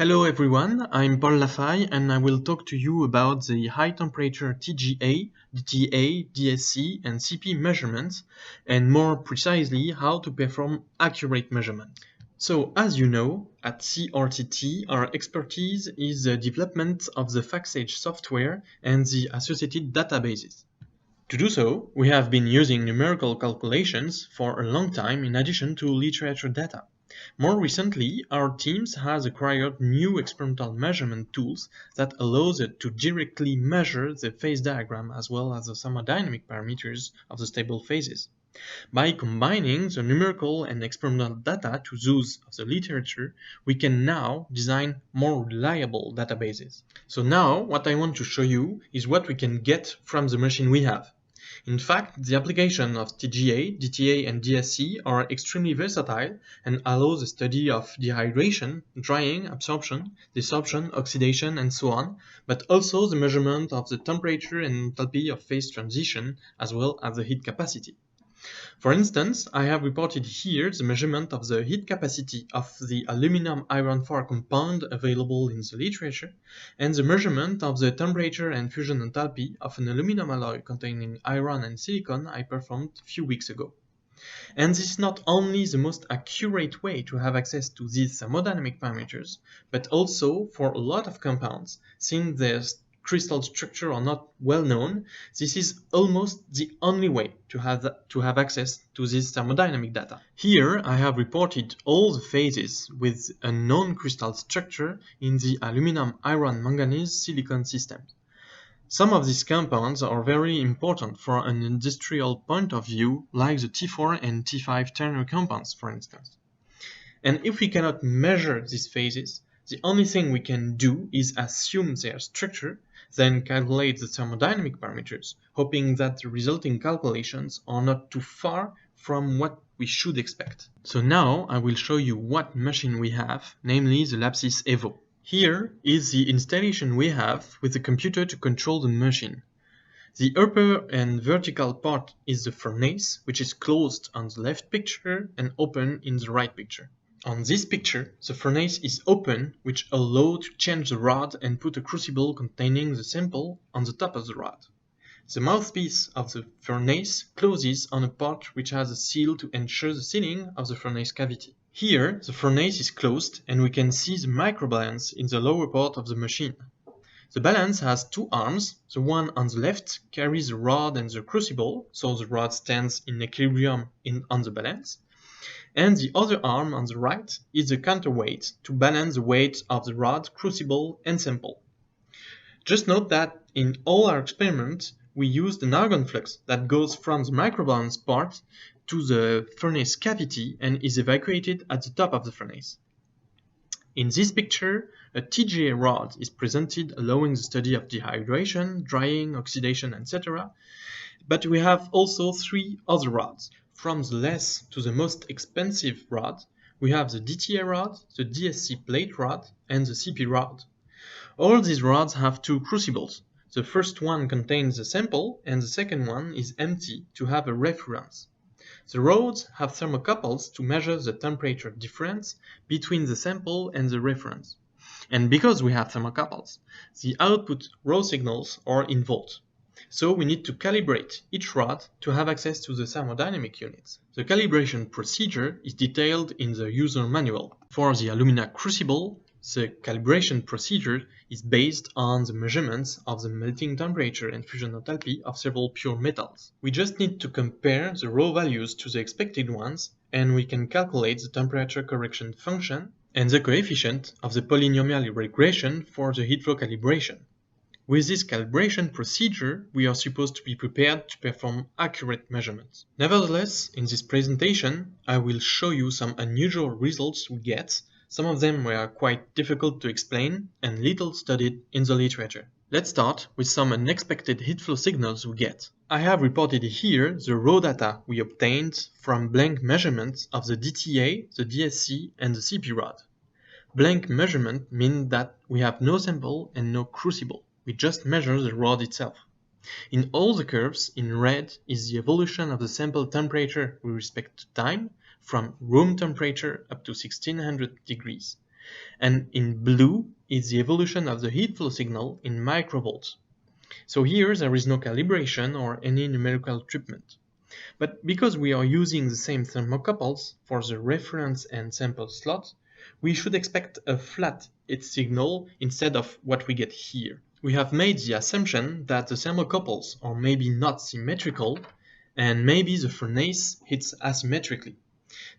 Hello everyone, I'm Paul Lafaye and I will talk to you about the high temperature TGA, DTA, DSC and Cp measurements, and more precisely how to perform accurate measurements. So as you know, at CRTT our expertise is the development of the FactSage software and the associated databases. To do so, we have been using numerical calculations for a long time in addition to literature data. More recently, our teams has acquired new experimental measurement tools that allows it to directly measure the phase diagram as well as the thermodynamic parameters of the stable phases. By combining the numerical and experimental data to those of the literature, we can now design more reliable databases. So now, what I want to show you is what we can get from the machine we have. In fact, the application of TGA, DTA and DSC are extremely versatile and allow the study of dehydration, drying, absorption, desorption, oxidation and so on, but also the measurement of the temperature and enthalpy of phase transition as well as the heat capacity. For instance, I have reported here the measurement of the heat capacity of the aluminum iron 4 compound available in the literature, and the measurement of the temperature and fusion enthalpy of an aluminum alloy containing iron and silicon I performed a few weeks ago. And this is not only the most accurate way to have access to these thermodynamic parameters, but also for a lot of compounds, since their crystal structure are not well known, this is almost the only way to have access to this thermodynamic data. Here I have reported all the phases with a known crystal structure in the aluminum iron manganese silicon system. Some of these compounds are very important for an industrial point of view, like the T4 and T5 ternary compounds, for instance. And if we cannot measure these phases, the only thing we can do is assume their structure, then calculate the thermodynamic parameters, hoping that the resulting calculations are not too far from what we should expect. So now I will show you what machine we have, namely the Lapsys Evo. Here is the installation we have with the computer to control the machine. The upper and vertical part is the furnace, which is closed on the left picture and open in the right picture. On this picture, the furnace is open, which allows to change the rod and put a crucible containing the sample on the top of the rod. The mouthpiece of the furnace closes on a part which has a seal to ensure the sealing of the furnace cavity. Here, the furnace is closed and we can see the microbalance in the lower part of the machine. The balance has two arms. The one on the left carries the rod and the crucible, so the rod stands in equilibrium on the balance. And the other arm on the right is the counterweight to balance the weight of the rod, crucible and sample. Just note that in all our experiments we used an argon flux that goes from the microbalance part to the furnace cavity and is evacuated at the top of the furnace. In this picture, a TGA rod is presented allowing the study of dehydration, drying, oxidation, etc. But we have also three other rods. From the less to the most expensive rod, we have the DTA rod, the DSC plate rod, and the Cp rod. All these rods have two crucibles. The first one contains the sample, and the second one is empty to have a reference. The rods have thermocouples to measure the temperature difference between the sample and the reference. And because we have thermocouples, the output raw signals are in volts. So we need to calibrate each rod to have access to the thermodynamic units. The calibration procedure is detailed in the user manual. For the alumina crucible, the calibration procedure is based on the measurements of the melting temperature and fusion enthalpy of several pure metals. We just need to compare the raw values to the expected ones, and we can calculate the temperature correction function and the coefficient of the polynomial regression for the heat flow calibration. With this calibration procedure, we are supposed to be prepared to perform accurate measurements. Nevertheless, in this presentation, I will show you some unusual results we get. Some of them were quite difficult to explain and little studied in the literature. Let's start with some unexpected heat flow signals we get. I have reported here the raw data we obtained from blank measurements of the DTA, the DSC and the Cp rod. Blank measurement means that we have no sample and no crucible. We just measure the rod itself. In all the curves, in red is the evolution of the sample temperature with respect to time, from room temperature up to 1600 degrees. and in blue is the evolution of the heat flow signal in microvolts. So here there is no calibration or any numerical treatment. But because we are using the same thermocouples for the reference and sample slot, we should expect a flat heat signal instead of what we get here. We have made the assumption that the thermocouples are maybe not symmetrical, and maybe the furnace heats asymmetrically.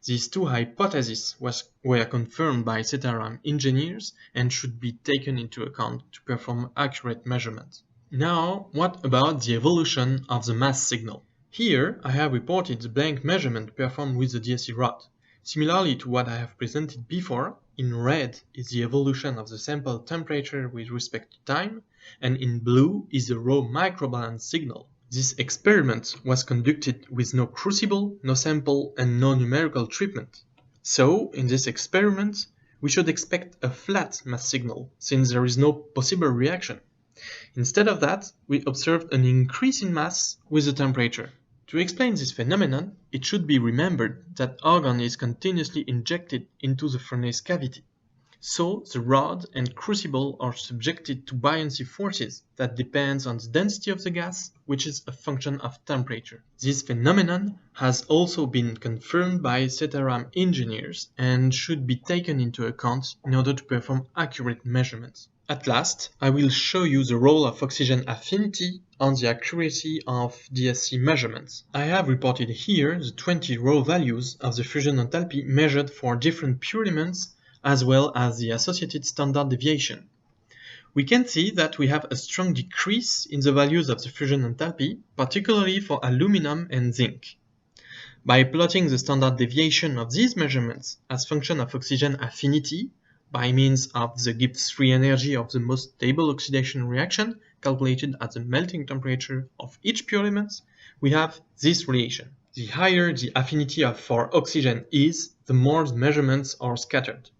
These two hypotheses were confirmed by Ceteram engineers and should be taken into account to perform accurate measurements. Now, what about the evolution of the mass signal? Here, I have reported the blank measurement performed with the DSC rod. Similarly to what I have presented before, in red is the evolution of the sample temperature with respect to time, and in blue is the raw microbalance signal. This experiment was conducted with no crucible, no sample, and no numerical treatment. So, in this experiment, we should expect a flat mass signal, since there is no possible reaction. Instead of that, we observed an increase in mass with the temperature. To explain this phenomenon, it should be remembered that argon is continuously injected into the furnace cavity. So, the rod and crucible are subjected to buoyancy forces that depends on the density of the gas, which is a function of temperature. This phenomenon has also been confirmed by Ceteram engineers and should be taken into account in order to perform accurate measurements. At last, I will show you the role of oxygen affinity on the accuracy of DSC measurements. I have reported here the 20 raw values of the fusion enthalpy measured for different pure elements, as well as the associated standard deviation. We can see that we have a strong decrease in the values of the fusion enthalpy, particularly for aluminum and zinc. By plotting the standard deviation of these measurements as function of oxygen affinity, by means of the Gibbs free energy of the most stable oxidation reaction calculated at the melting temperature of each pure element, we have this relation. The higher the affinity for oxygen is, the more the measurements are scattered.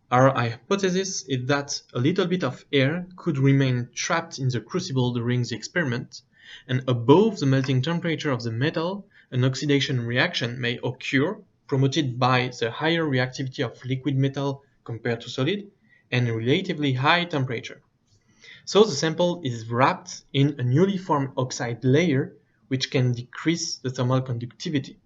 Our hypothesis is that a little bit of air could remain trapped in the crucible during the experiment, and above the melting temperature of the metal, an oxidation reaction may occur, promoted by the higher reactivity of liquid metal compared to solid, and relatively high temperature. So the sample is wrapped in a newly formed oxide layer, which can decrease the thermal conductivity.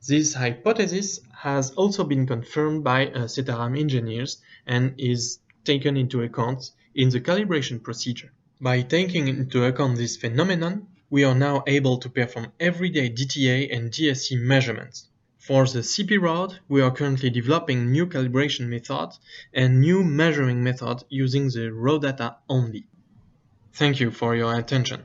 This hypothesis has also been confirmed by Ceteram engineers and is taken into account in the calibration procedure. By taking into account this phenomenon, we are now able to perform everyday DTA and DSC measurements. For the CP rod, we are currently developing new calibration methods and new measuring methods using the raw data only. Thank you for your attention.